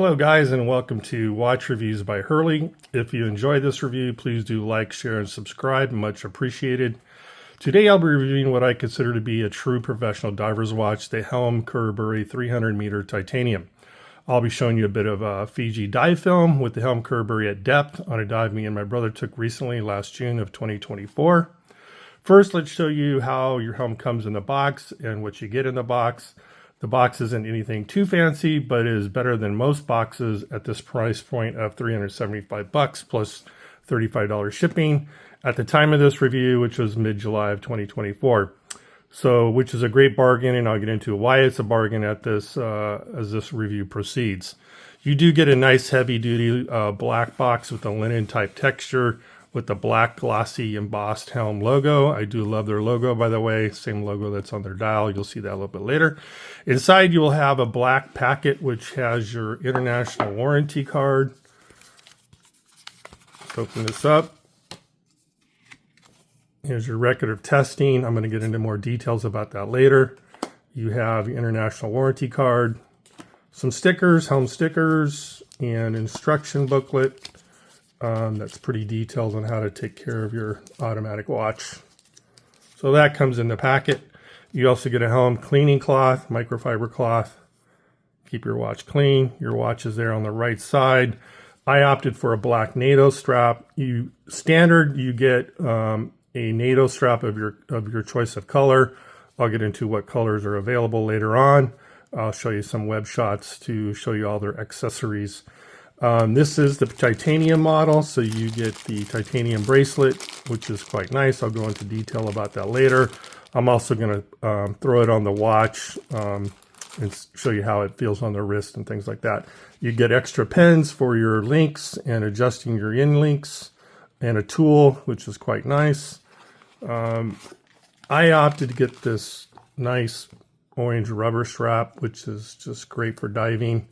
Hello guys, and welcome to Watch Reviews by Hurley. If you enjoyed this review, please do like, share, and subscribe. Much appreciated. Today I'll be reviewing what I consider to be a true professional diver's watch, the Helm Khuraburi 300 meter titanium. I'll be showing you a bit of Fiji dive film with the Helm Khuraburi at depth on a dive me and my brother took recently last June of 2024. First, let's show you how your helm comes in the box and what you get in the box. The box isn't anything too fancy, but it is better than most boxes at this price point of $375 plus $35 shipping at the time of this review, which was mid-July of 2024. So, which is a great bargain, and I'll get into why it's a bargain at this as this review proceeds. You do get a nice heavy-duty black box with a linen type texture with the black glossy embossed Helm logo. I do love their logo, by the way, same logo that's on their dial. You'll see that a little bit later. Inside you will have a black packet which has your international warranty card. Let's open this up. Here's your record of testing. I'm going to get into more details about that later. You have your international warranty card, some stickers, Helm stickers, and instruction booklet. That's pretty detailed on how to take care of your automatic watch. So that comes in the packet. You also get a Helm cleaning cloth, microfiber cloth. Keep your watch clean. Your watch is there on the right side. I opted for a black NATO strap. You get a NATO strap of your choice of color. I'll get into what colors are available later on. I'll show you some web shots to show you all their accessories. This is the titanium model, so you get the titanium bracelet, which is quite nice. I'll go into detail about that later. I'm also going to throw it on the watch and show you how it feels on the wrist and things like that. You get extra pins for your links and adjusting your in links, and a tool, which is quite nice. I opted to get this nice orange rubber strap, which is just great for diving.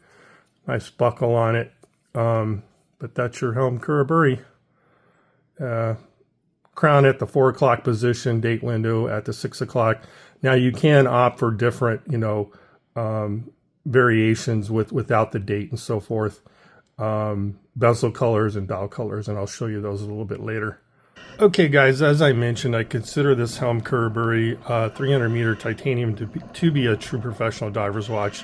Nice buckle on it. But that's your Helm Khuraburi. Crown at the 4 o'clock position, date window at the 6 o'clock. Now you can opt for different, variations without the date and so forth. Bezel colors and dial colors, and I'll show you those a little bit later. Okay guys, as I mentioned, I consider this Helm Khuraburi 300 meter titanium to be a true professional diver's watch.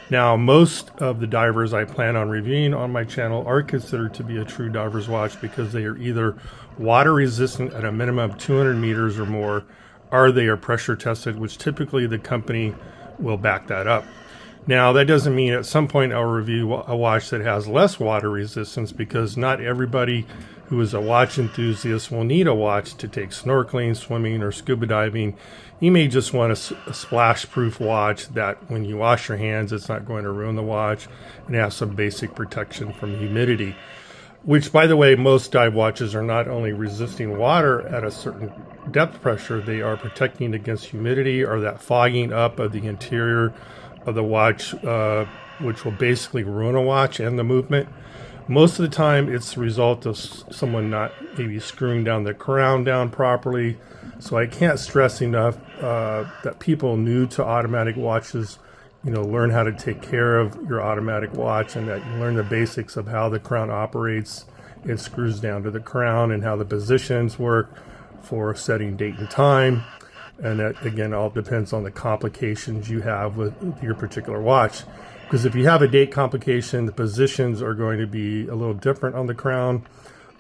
Now, most of the divers I plan on reviewing on my channel are considered to be a true diver's watch because they are either water resistant at a minimum of 200 meters or more, or they are pressure tested, which typically the company will back that up. Now, that doesn't mean at some point I'll review a watch that has less water resistance, because not everybody who is a watch enthusiast will need a watch to take snorkeling, swimming, or scuba diving. You may just want a splash-proof watch that when you wash your hands, it's not going to ruin the watch, and have some basic protection from humidity. Which, by the way, most dive watches are not only resisting water at a certain depth pressure, they are protecting against humidity or that fogging up of the interior of the watch, which will basically ruin a watch and the movement. Most of the time, it's the result of someone not maybe screwing down the crown down properly. So I can't stress enough that people new to automatic watches, learn how to take care of your automatic watch, and that you learn the basics of how the crown operates. It screws down to the crown and how the positions work for setting date and time. And that, again, all depends on the complications you have with your particular watch. Because if you have a date complication, the positions are going to be a little different on the crown.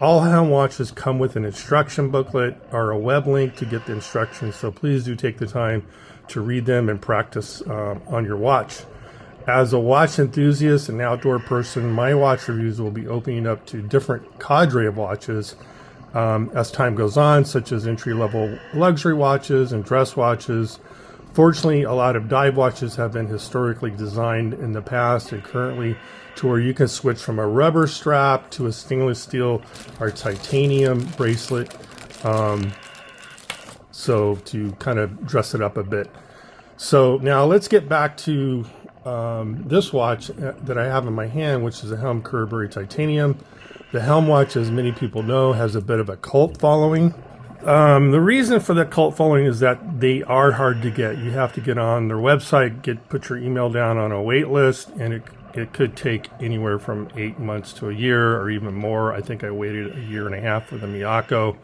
All Helm watches come with an instruction booklet or a web link to get the instructions, so please do take the time to read them and practice on your watch. As a watch enthusiast and outdoor person, my watch reviews will be opening up to different cadre of watches as time goes on, such as entry-level luxury watches and dress watches. Fortunately, a lot of dive watches have been historically designed in the past and currently to where you can switch from a rubber strap to a stainless steel or titanium bracelet. So to kind of dress it up a bit. So now let's get back to this watch that I have in my hand, which is a Helm Khuraburi titanium. The Helm watch, as many people know, has a bit of a cult following. The reason for the cult following is that they are hard to get. You have to get on their website, put your email down on a wait list, and it it could take anywhere from 8 months to a year or even more. I think I waited a year and a half for the Miyako.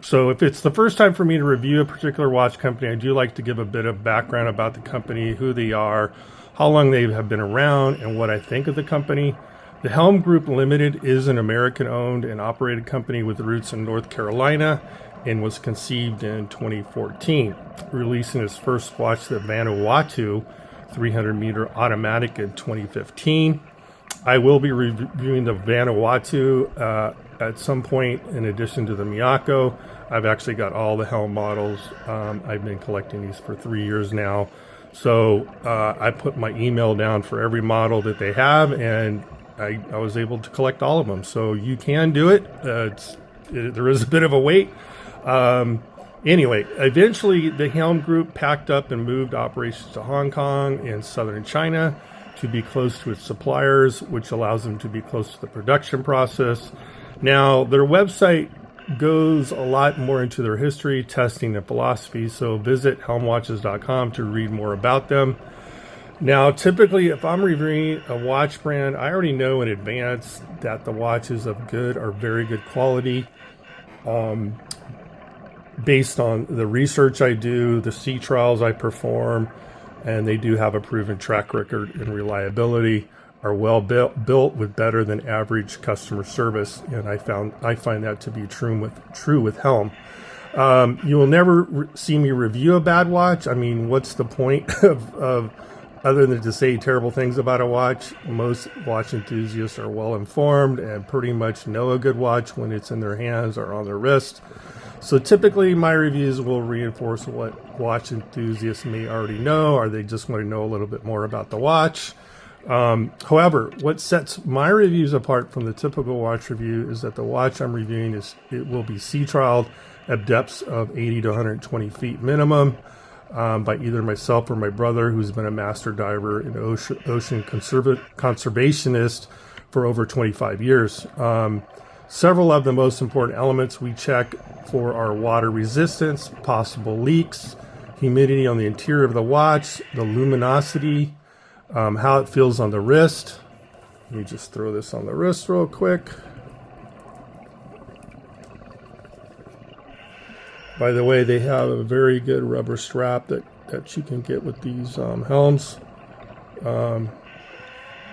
So if it's the first time for me to review a particular watch company, I do like to give a bit of background about the company, who they are, how long they have been around, and what I think of the company. The Helm Group Limited is an American-owned and operated company with roots in North Carolina and was conceived in 2014, releasing its first watch, the Vanuatu 300-meter automatic, in 2015. I will be reviewing the Vanuatu at some point in addition to the Miyako. I've actually got all the Helm models. I've been collecting these for 3 years now. So I put my email down for every model that they have, and I was able to collect all of them. So you can do it. There is a bit of a wait. Anyway, eventually the Helm Group packed up and moved operations to Hong Kong and southern China to be close to its suppliers, which allows them to be close to the production process. Now, their website goes a lot more into their history, testing, and philosophy, so visit helmwatches.com to read more about them. Now, typically, if I'm reviewing a watch brand, I already know in advance that the watch is of good or very good quality. Based on the research I do, the sea trials I perform, and they do have a proven track record in reliability, are well built with better than average customer service, and I find that to be true with Helm. You will never see me review a bad watch. I mean, what's the point of other than to say terrible things about a watch? Most watch enthusiasts are well informed and pretty much know a good watch when it's in their hands or on their wrist. So typically my reviews will reinforce what watch enthusiasts may already know, or they just want to know a little bit more about the watch. However, what sets my reviews apart from the typical watch review is that the watch I'm reviewing it will be sea trialed at depths of 80 to 120 feet minimum by either myself or my brother, who's been a master diver and ocean conservationist for over 25 years. Several of the most important elements we check for are water resistance, possible leaks, humidity on the interior of the watch, the luminosity, how it feels on the wrist. Let me just throw this on the wrist real quick. By the way, they have a very good rubber strap that you can get with these Helms.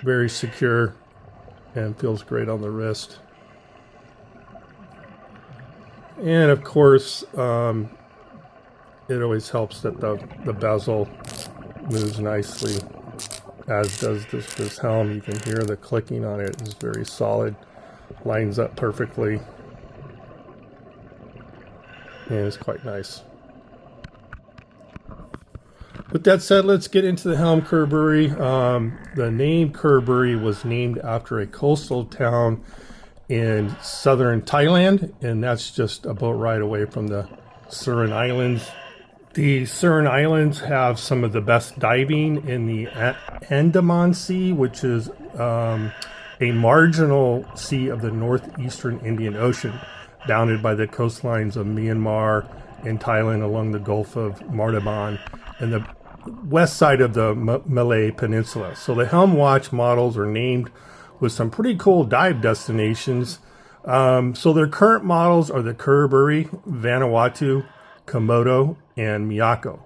Very secure and feels great on the wrist. And of course, it always helps that the bezel moves nicely, as does this Helm. You can hear the clicking on it is very solid, lines up perfectly, and it's quite nice. With that said, let's get into the Helm Khuraburi. The name Khuraburi was named after a coastal town in southern Thailand, and that's just a boat ride away from the Surin Islands. The Surin Islands have some of the best diving in the Andaman Sea, which is a marginal sea of the northeastern Indian Ocean, bounded by the coastlines of Myanmar and Thailand along the Gulf of Martaban and the west side of the Malay Peninsula. So the Helm watch models are named with some pretty cool dive destinations. So their current models are the Khuraburi, Vanuatu, Komodo, and Miyako.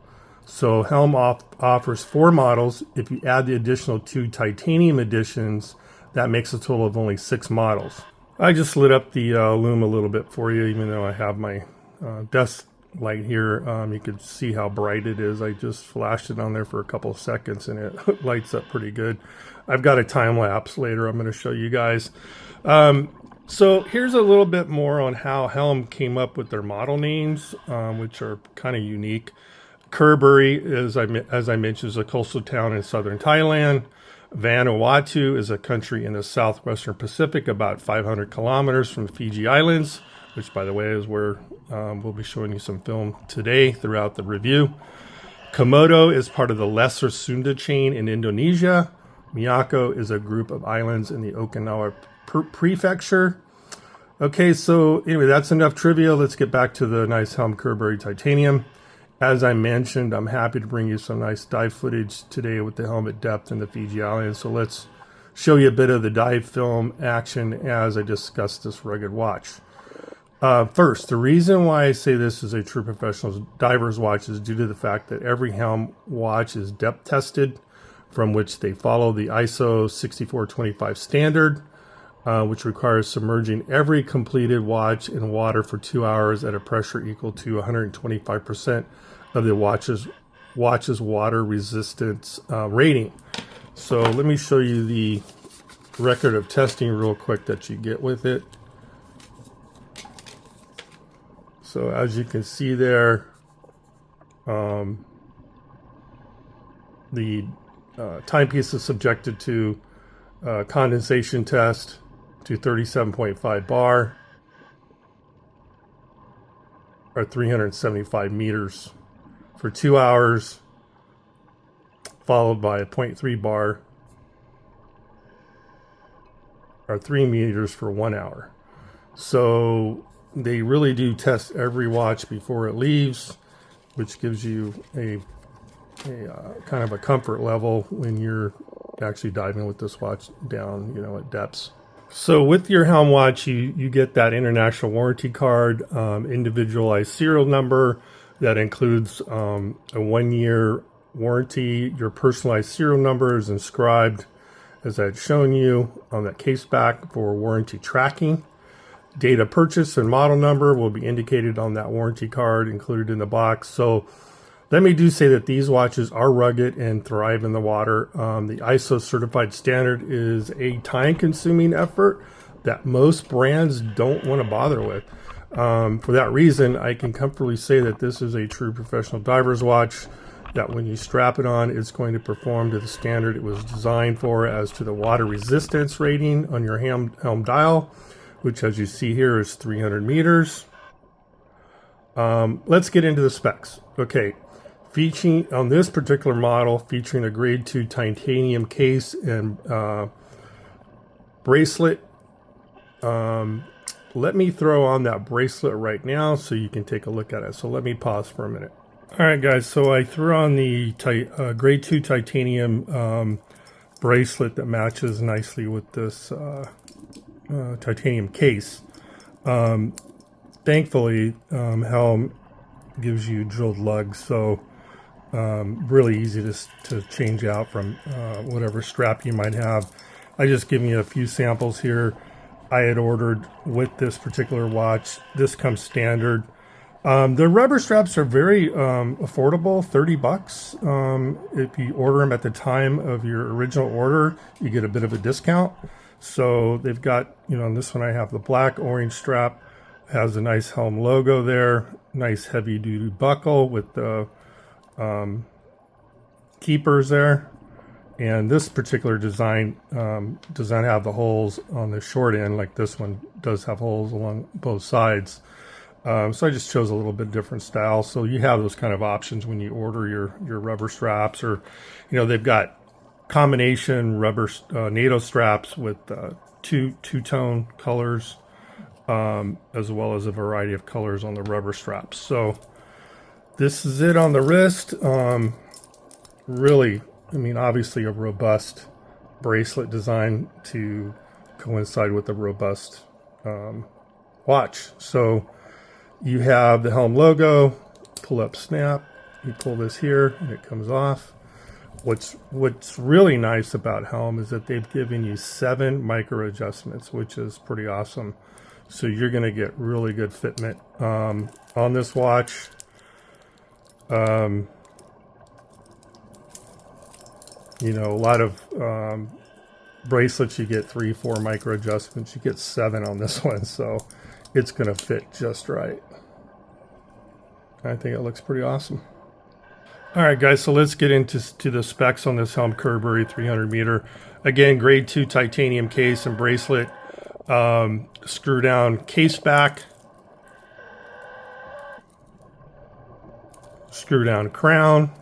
So Helm offers 4 models. If you add the additional 2 titanium editions, that makes a total of only 6 models. I just lit up the loom a little bit for you, even though I have my desk light here. You can see how bright it is. I just flashed it on there for a couple of seconds and it lights up pretty good. I've got a time lapse later I'm going to show you guys. So here's a little bit more on how Helm came up with their model names, which are kind of unique. Khuraburi, as I mentioned, is a coastal town in southern Thailand. Vanuatu is a country in the southwestern Pacific, about 500 kilometers from the Fiji Islands, which, by the way, is where we'll be showing you some film today throughout the review. Komodo is part of the Lesser Sunda chain in Indonesia. Miyako is a group of islands in the Okinawa prefecture. Okay, so anyway, that's enough trivia. Let's get back to the nice Helm Khuraburi titanium. As I mentioned, I'm happy to bring you some nice dive footage today with the Helm at depth in the Fiji Islands. So let's show you a bit of the dive film action as I discuss this rugged watch. First, the reason why I say this is a true professional diver's watch is due to the fact that every Helm watch is depth tested, from which they follow the ISO 6425 standard, which requires submerging every completed watch in water for 2 hours at a pressure equal to 125% of the watch's water resistance rating. So let me show you the record of testing real quick that you get with it. So as you can see there, the timepiece is subjected to condensation test to 37.5 bar, or 375 meters for 2 hours, followed by a 0.3 bar, or 3 meters for 1 hour. So they really do test every watch before it leaves, which gives you a kind of a comfort level when you're actually diving with this watch down, at depths. So with your Helm watch, you get that international warranty card, individualized serial number that includes a 1-year warranty. Your personalized serial number is inscribed, as I had shown you, on that case back for warranty tracking. Date of purchase and model number will be indicated on that warranty card included in the box. So let me do say that these watches are rugged and thrive in the water. The ISO certified standard is a time-consuming effort that most brands don't want to bother with. For that reason, I can comfortably say that this is a true professional diver's watch, that when you strap it on, it's going to perform to the standard it was designed for as to the water resistance rating on your Helm dial, which, as you see here, is 300 meters. Let's get into the specs. Okay, featuring on this particular model, featuring a grade 2 titanium case and bracelet. Let me throw on that bracelet right now so you can take a look at it. So let me pause for a minute. All right, guys, so I threw on the grade 2 titanium bracelet that matches nicely with this titanium case. Thankfully, Helm gives you drilled lugs, so really easy to change out from whatever strap you might have. I just give you a few samples here. I had ordered with this particular watch. This comes standard. The rubber straps are very affordable, $30. If you order them at the time of your original order, you get a bit of a discount. So they've got, on this one I have the black orange strap, has a nice Helm logo there, nice heavy duty buckle with the keepers there. And this particular design does not have the holes on the short end like this one does have holes along both sides. So I just chose a little bit different style. So you have those kind of options when you order your rubber straps, or, they've got combination rubber NATO straps with two-tone colors, as well as a variety of colors on the rubber straps. So this is it on the wrist. Really, obviously a robust bracelet design to coincide with the robust watch. So you have the Helm logo, pull up snap, you pull this here and it comes off. What's really nice about Helm is that they've given you 7 micro adjustments, which is pretty awesome. So you're going to get really good fitment on this watch. A lot of bracelets, you get 3-4 micro adjustments. You get 7 on this one, so it's going to fit just right. I think it looks pretty awesome. All right, guys, so let's get into the specs on this Helm Khuraburi 300 meter. Again, grade 2 titanium case and bracelet. Screw down case back. Screw down crown.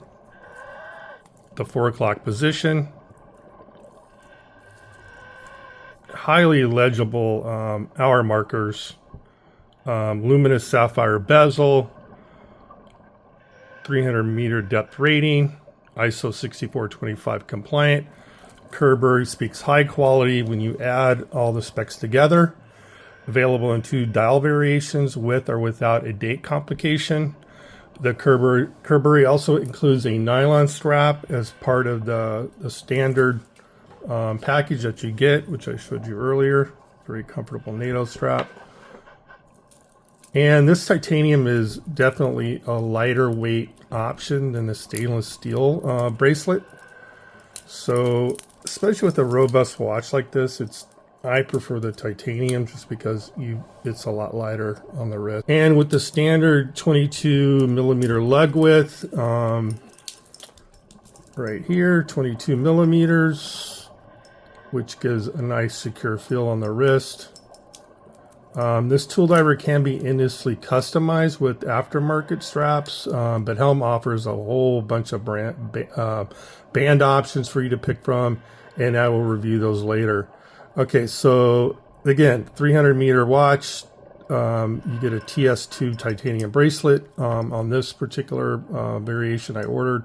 The 4 o'clock position. Highly legible hour markers. Luminous sapphire bezel. 300-meter depth rating, ISO 6425 compliant. Khuraburi speaks high quality when you add all the specs together. Available in 2 dial variations with or without a date complication. The Khuraburi also includes a nylon strap as part of the standard package that you get, which I showed you earlier. Very comfortable NATO strap. And this titanium is definitely a lighter weight option than the stainless steel bracelet. So, especially with a robust watch like this, I prefer the titanium just because it's a lot lighter on the wrist. And with the standard 22 millimeter lug width, right here, 22 millimeters, which gives a nice secure feel on the wrist. This tool diver can be endlessly customized with aftermarket straps, but Helm offers a whole bunch of band options for you to pick from, and I will review those later. Okay, so again, 300-meter watch. You get a TS2 titanium bracelet. On this particular variation I ordered,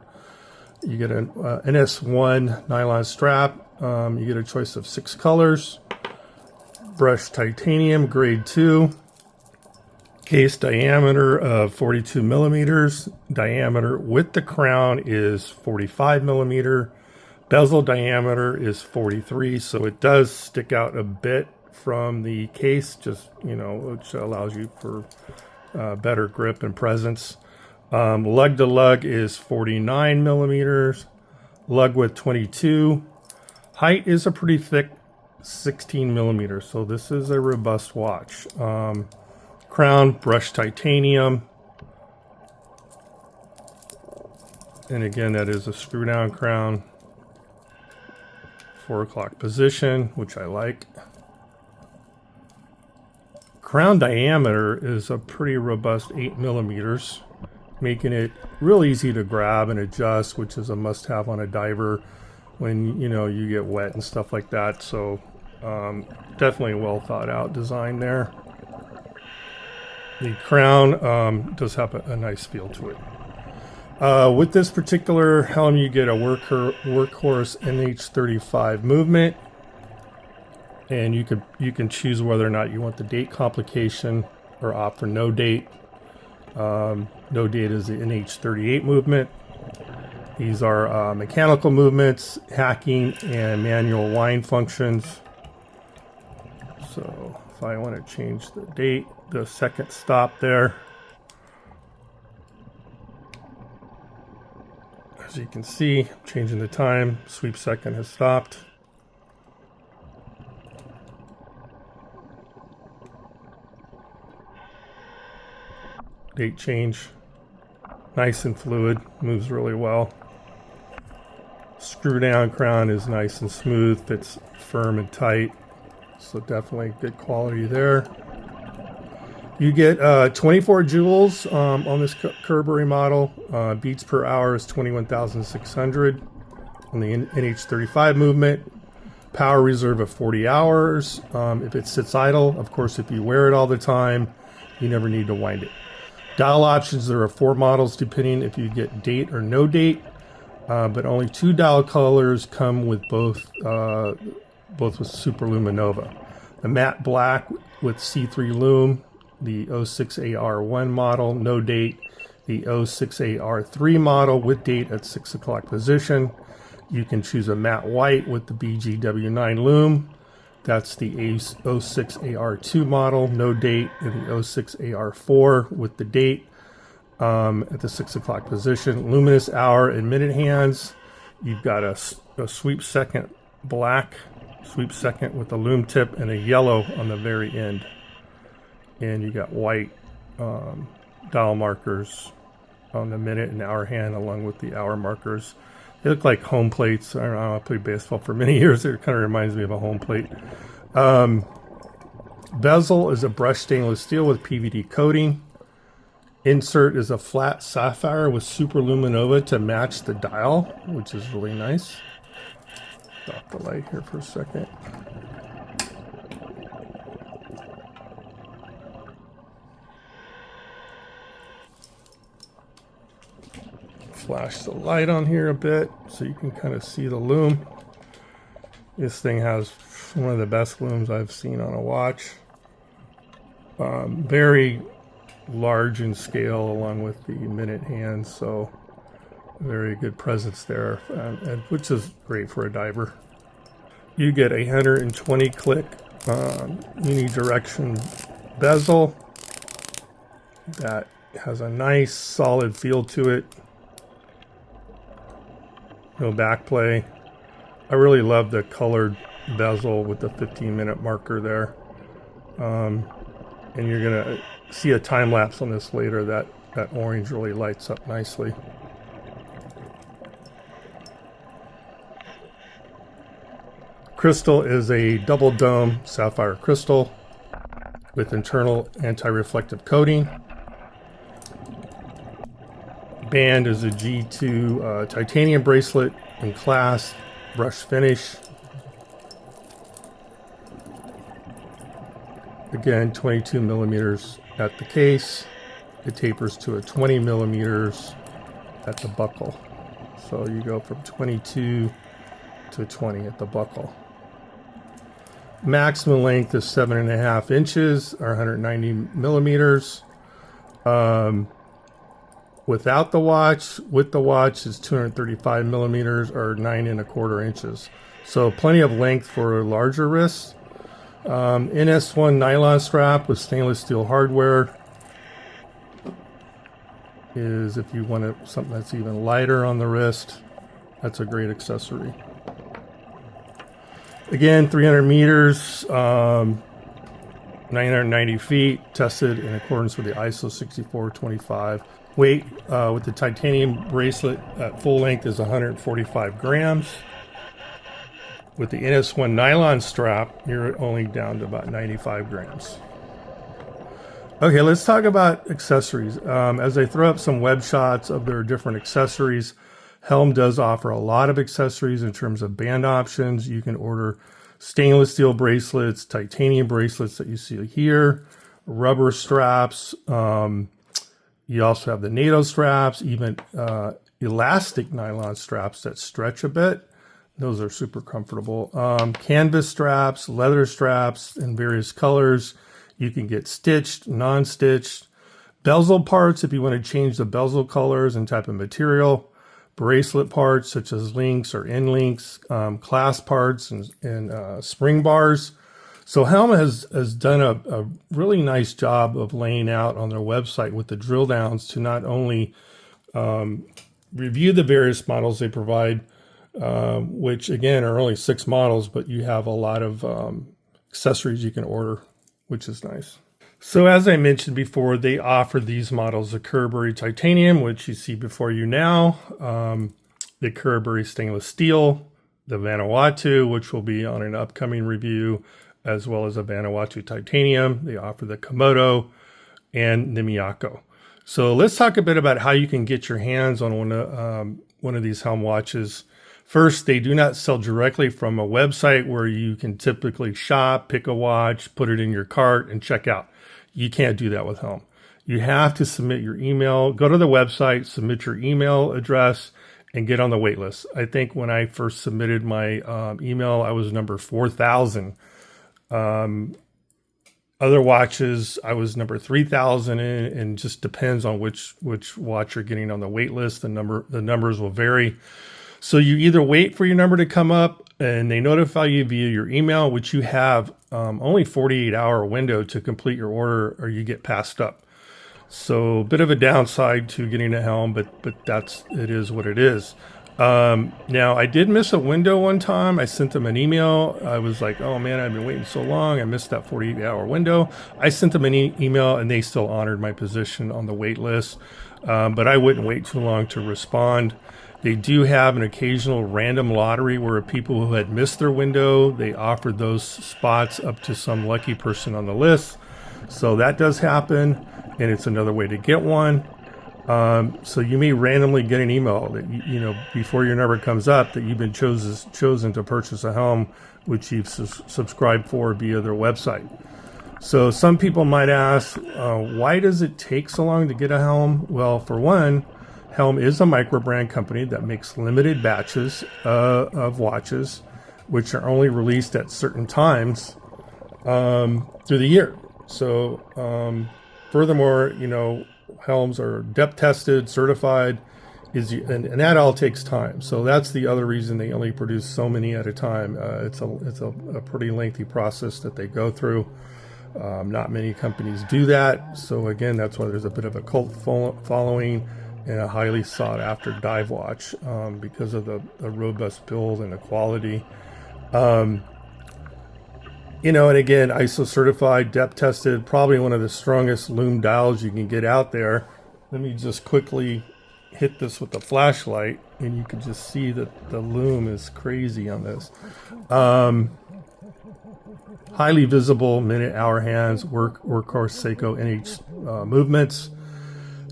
you get an NS1 nylon strap. You get a choice of 6 colors. Brushed titanium, grade 2. Case diameter of 42 millimeters. Diameter with the crown is 45 millimeter. Bezel diameter is 43, so it does stick out a bit from the case, just, which allows you for better grip and presence. Lug to lug is 49 millimeters. Lug width 22. Height is a pretty thick 16 millimeters, so this is a robust watch. Crown, brushed titanium. And again, that is a screw down crown. 4 o'clock position, which I like. Crown diameter is a pretty robust 8 millimeters, making it real easy to grab and adjust, which is a must-have on a diver when you get wet and stuff like that. So definitely a well thought out design there. The crown does have a nice feel to it. With this particular Helm, you get a workhorse NH35 movement, and you can choose whether or not you want the date complication or opt for no date. No date is the NH38 movement. These are mechanical movements, hacking, and manual wind functions. So if I want to change the date, the second stop there. As you can see, changing the time, sweep second has stopped. Date change, nice and fluid, moves really well. Screw down crown is nice and smooth, fits firm and tight, so definitely good quality there. You get 24 joules on this Khuraburi model. Beats per hour is 21,600 on the NH35 movement. Power reserve of 40 hours. If it sits idle, of course, if you wear it all the time, you never need to wind it. Dial options, there are 4 models depending if you get date or no date, but only 2 dial colors come with both with Super Luminova. The matte black with C3 Lume, the 06AR1 model, no date. The 06AR3 model with date at 6 o'clock position. You can choose a matte white with the BGW9 Lume. That's the 06AR2 model, no date, and the 06AR4 with the date at the 6 o'clock position. Luminous hour and minute hands. You've got a sweep second black, sweep second with a lume tip, and a yellow on the very end. And you got white dial markers on the minute and hour hand along with the hour markers. They look like home plates. I don't know, I played baseball for many years. It kind of reminds me of a home plate. Bezel is a brushed stainless steel with PVD coating. Insert is a flat sapphire with Super Luminova to match the dial, which is really nice. Off the light here for a second. flash the light on here a bit so you can kind of see the loom. This thing has one of the best looms I've seen on a watch. Very large in scale along with the minute hand, so very good presence there, which is great for a diver. You get a 120 click unidirection bezel that has a nice solid feel to it. No back play. I really love the colored bezel with the 15-minute marker there. And you're gonna see a time lapse on this later. That orange really lights up nicely. Crystal is a double dome sapphire crystal with internal anti-reflective coating. Band is a G2 titanium bracelet in clasp, brush finish. Again, 22 millimeters at the case. It tapers to a 20 millimeters at the buckle. So you go from 22 to 20 at the buckle. Maximum length is 7.5 inches or 190 millimeters. Without the watch, with the watch is 235 millimeters or 9.25 inches. So plenty of length for larger wrists. NS1 nylon strap with stainless steel hardware is, if you want something that's even lighter on the wrist, that's a great accessory. Again, 300 meters, 990 feet, tested in accordance with the ISO 6425. Weight with the titanium bracelet at full length is 145 grams. With the NS1 nylon strap, you're only down to about 95 grams. Okay, let's talk about accessories. As I throw up some web shots of their different accessories, Helm does offer a lot of accessories in terms of band options. You can order stainless steel bracelets, titanium bracelets that you see here, rubber straps. You also have the NATO straps, even elastic nylon straps that stretch a bit. Those are super comfortable. Canvas straps, leather straps in various colors. You can get stitched, non-stitched. Bezel parts if you want to change the bezel colors and type of material. Bracelet parts such as links or end links. Clasp parts and spring bars. So Helm has done a really nice job of laying out on their website with the drill downs to not only review the various models they provide, which again are only 6 models, but you have a lot of accessories you can order, which is nice. So as I mentioned before, they offer these models, the Khuraburi titanium, which you see before you now, the Khuraburi stainless steel, the Vanuatu, which will be on an upcoming review, as well as a Vanuatu titanium. They offer the Komodo and the Miyako. So let's talk a bit about how you can get your hands on one of these Helm watches. First, they do not sell directly from a website where you can typically shop, pick a watch, put it in your cart, and check out. You can't do that with Helm. You have to submit your email, go to the website, submit your email address, and get on the wait list. I think when I first submitted my email, I was number 4,000. Other watches, I was number 3,000 in, and just depends on which watch you're getting on the wait list. The numbers will vary. So you either wait for your number to come up and they notify you via your email, which you have only 48-hour window to complete your order, or you get passed up. So a bit of a downside to getting a Helm, but it is what it is. Now I did miss a window one time. I sent them an email. I was like, oh man, I've been waiting so long. I missed that 48-hour window. I sent them an email and they still honored my position on the wait list. But I wouldn't wait too long to respond. They do have an occasional random lottery where people who had missed their window, they offered those spots up to some lucky person on the list. So that does happen, and it's another way to get one. So you may randomly get an email that, before your number comes up, that you've been chosen to purchase a Helm, which you've subscribed for via their website. So some people might ask, why does it take so long to get a Helm? Well, for one, Helm is a micro brand company that makes limited batches of watches, which are only released at certain times through the year. So furthermore, you know, Helms are depth tested, certified, and that all takes time. So that's the other reason they only produce so many at a time. It's a pretty lengthy process that they go through. Not many companies do that. So again, that's why there's a bit of a cult following and a highly sought after dive watch because of the robust build and the quality. You know, and again, ISO certified, depth tested, probably one of the strongest lume dials you can get out there. Let me just quickly hit this with the flashlight, and you can just see that the lume is crazy on this. Highly visible minute, hour hands, workhorse Seiko NH movements,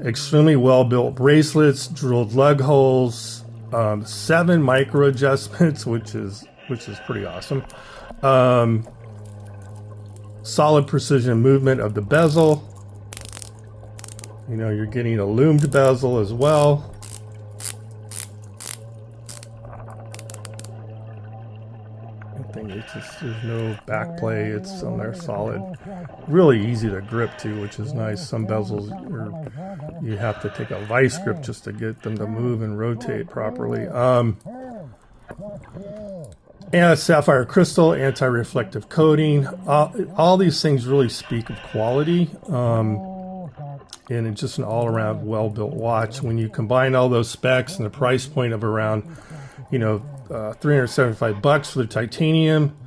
extremely well built bracelets, drilled lug holes, 7 micro adjustments, which is pretty awesome. Solid precision movement of the bezel. You know, you're getting a loomed bezel as well. There's no back play. It's on there solid. Really easy to grip too, which is nice. Some bezels you have to take a vice grip just to get them to move and rotate properly. And sapphire crystal, anti-reflective coating. All these things really speak of quality. And it's just an all-around well-built watch. When you combine all those specs and the price point of around, you know, $375 for the titanium,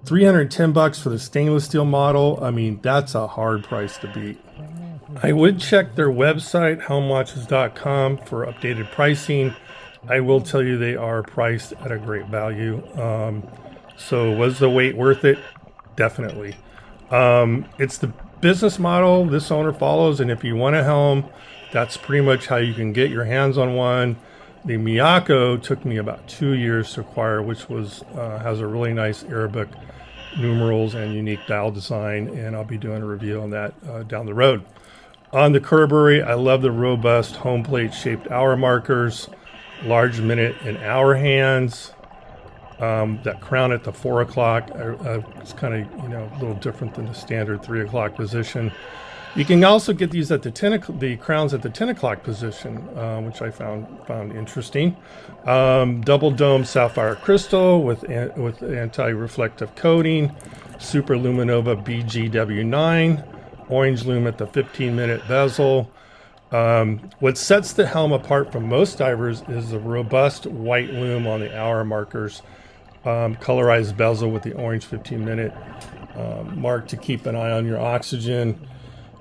$310 for the stainless steel model. I mean, that's a hard price to beat. I would check their website, helmwatches.com, for updated pricing. I will tell you they are priced at a great value. So was the wait worth it? Definitely. It's the business model this owner follows, and if you want a Helm, that's pretty much how you can get your hands on one. The Miyako took me about 2 years to acquire, which was has a really nice Arabic numerals and unique dial design, and I'll be doing a review on that down the road. On the Khuraburi, I love the robust home plate shaped hour markers, large minute and hour hands, that crown at the 4 o'clock. It's kind of, you know, a little different than the standard 3 o'clock position. You can also get these at the crowns at the 10 o'clock position, which I found interesting. Double dome sapphire crystal with anti-reflective coating, Super Luminova BGW9, orange lume at the 15-minute bezel. What sets the Helm apart from most divers is the robust white lume on the hour markers, colorized bezel with the orange 15-minute mark to keep an eye on your oxygen.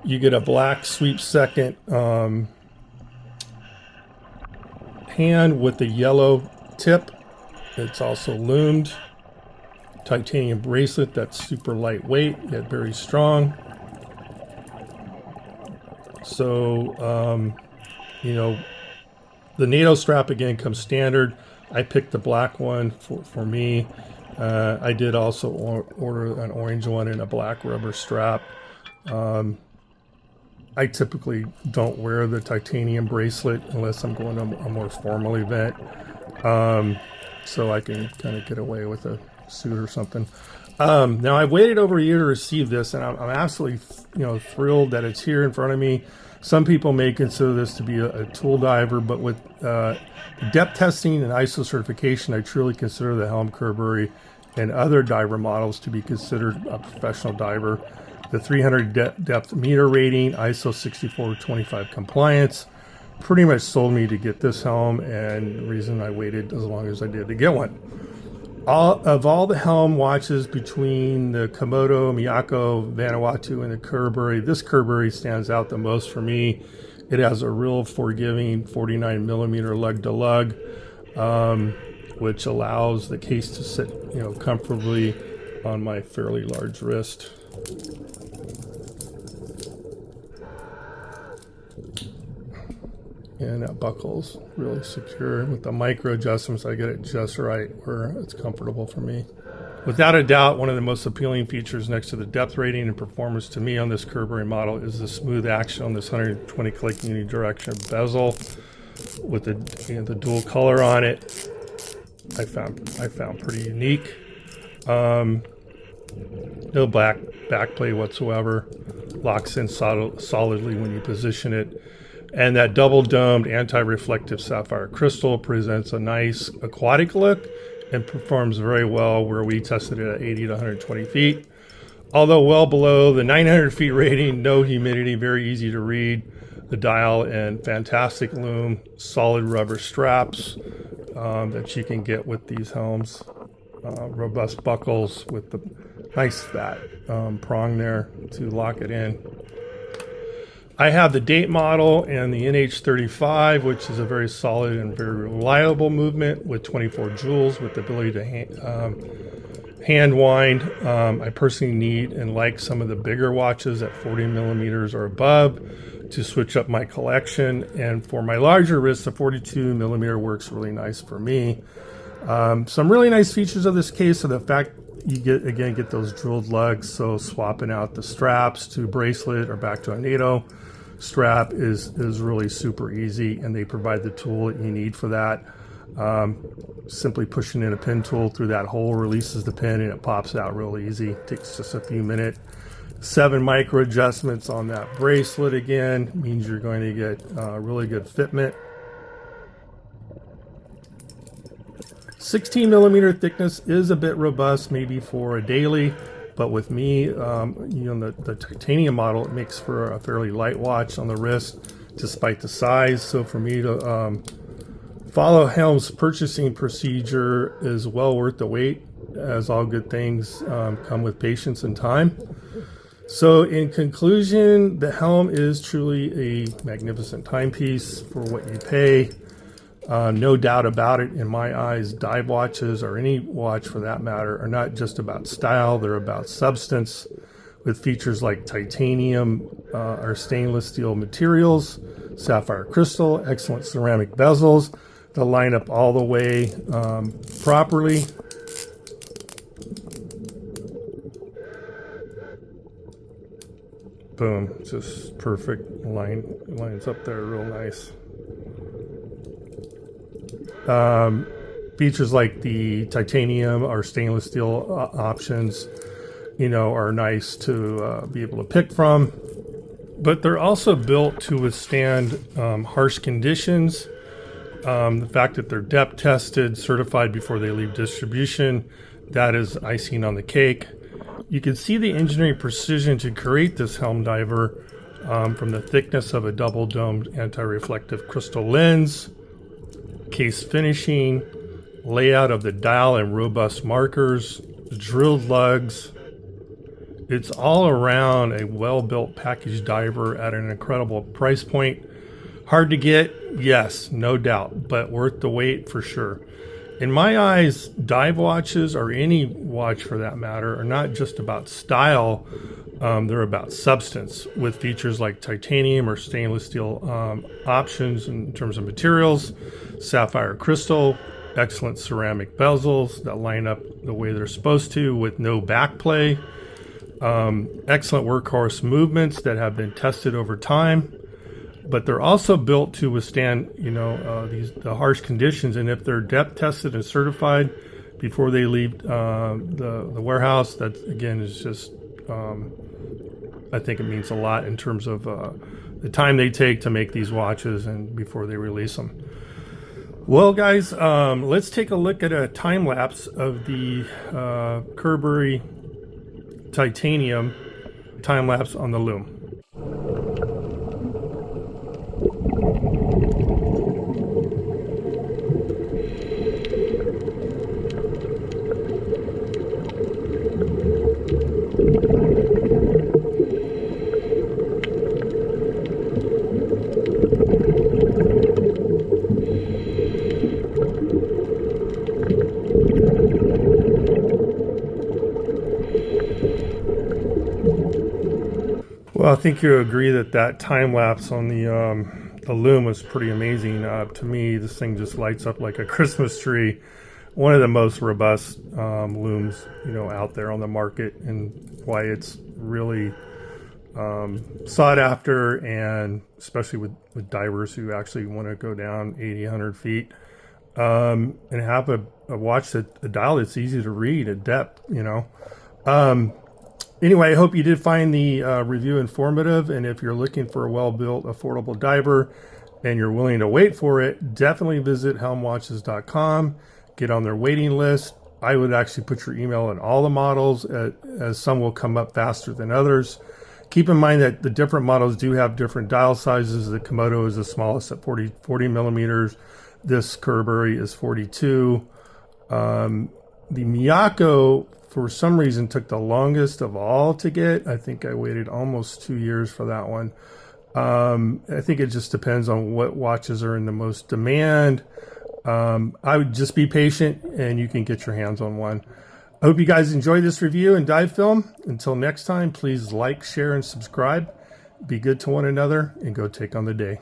You get a black sweep second hand with the yellow tip. It's also loomed. Titanium bracelet that's super lightweight yet very strong. So, you know, the NATO strap again comes standard. I picked the black one for me. I did also order an orange one and a black rubber strap. I typically don't wear the titanium bracelet unless I'm going to a more formal event. So I can kind of get away with a suit or something. Now I've waited over a year to receive this, and I'm absolutely, you know, thrilled that it's here in front of me. Some people may consider this to be a tool diver, but with depth testing and ISO certification, I truly consider the Helm Khuraburi and other diver models to be considered a professional diver. The 300 depth meter rating, ISO 6425 compliance, pretty much sold me to get this Helm, and the reason I waited as long as I did to get one. Of all the Helm watches between the Komodo, Miyako, Vanuatu, and the Khuraburi, this Khuraburi stands out the most for me. It has a real forgiving 49 millimeter lug to lug, which allows the case to sit, you know, comfortably on my fairly large wrist. And that buckle's really secure. With the micro adjustments, I get it just right where it's comfortable for me. Without a doubt, one of the most appealing features next to the depth rating and performance to me on this Khuraburi model is the smooth action on this 120 click unidirectional bezel. with the dual color on it. I found pretty unique. No backplate whatsoever. Locks in solidly when you position it. And that double domed anti-reflective sapphire crystal presents a nice aquatic look and performs very well where we tested it at 80 to 120 feet. Although well below the 900 feet rating, no humidity, very easy to read. The dial and fantastic lume, solid rubber straps that you can get with these helms. Robust buckles with the nice fat prong there to lock it in. I have the date model and the NH35, which is a very solid and very reliable movement with 24 joules with the ability to hand wind. I personally need and like some of the bigger watches at 40 millimeters or above to switch up my collection. And for my larger wrists, the 42 millimeter works really nice for me. Some really nice features of this case are the fact you get those drilled lugs. So swapping out the straps to bracelet or back to a NATO strap is really super easy, and they provide the tool that you need for that. Simply pushing in a pin tool through that hole releases the pin and it pops out real easy. Takes just a few minutes. 7 micro adjustments on that bracelet again means you're going to get really good fitment. 16 millimeter thickness is a bit robust, maybe for a daily, but with me, the titanium model, it makes for a fairly light watch on the wrist, despite the size. So for me to follow Helm's purchasing procedure is well worth the wait, as all good things come with patience and time. So in conclusion, the Helm is truly a magnificent timepiece for what you pay. No doubt about it, in my eyes, dive watches, or any watch for that matter, are not just about style, they're about substance, with features like titanium or stainless steel materials, sapphire crystal, excellent ceramic bezels that line up all the way properly. Boom, just perfect lines up there real nice. Features like the titanium or stainless steel options, are nice to be able to pick from. But they're also built to withstand harsh conditions. The fact that they're depth tested, certified before they leave distribution, that is icing on the cake. You can see the engineering precision to create this Helm diver from the thickness of a double domed anti-reflective crystal lens, case finishing, layout of the dial and robust markers, drilled lugs. It's all around a well-built package diver at an incredible price point. Hard to get, yes, no doubt, but worth the wait for sure. In my eyes, dive watches, or any watch for that matter, are not just about style, they're about substance, with features like titanium or stainless steel options in terms of materials, sapphire crystal, excellent ceramic bezels that line up the way they're supposed to with no backplay, excellent workhorse movements that have been tested over time. But they're also built to withstand, the harsh conditions. And if they're depth tested and certified before they leave the warehouse, that again is just, I think it means a lot in terms of the time they take to make these watches and before they release them. Well, guys, let's take a look at a time lapse of the Khuraburi titanium time lapse on the loom. Well, I think you agree that time lapse on the loom was pretty amazing. To me, this thing just lights up like a Christmas tree. One of the most robust looms, out there on the market, and why it's really sought after, and especially with divers who actually want to go down 80, 100 feet, and have a watch a dial that's easy to read at depth, you know. Anyway, I hope you did find the review informative, and if you're looking for a well-built, affordable diver and you're willing to wait for it, definitely visit helmwatches.com, get on their waiting list. I would actually put your email in all the models, as some will come up faster than others. Keep in mind that the different models do have different dial sizes. The Komodo is the smallest at 40 millimeters. This Khuraburi is 42. The Miyako, for some reason, took the longest of all to get. I think I waited almost 2 years for that one. I think it just depends on what watches are in the most demand. I would just be patient and you can get your hands on one. I hope you guys enjoyed this review and dive film. Until next time, please like, share, and subscribe. Be good to one another and go take on the day.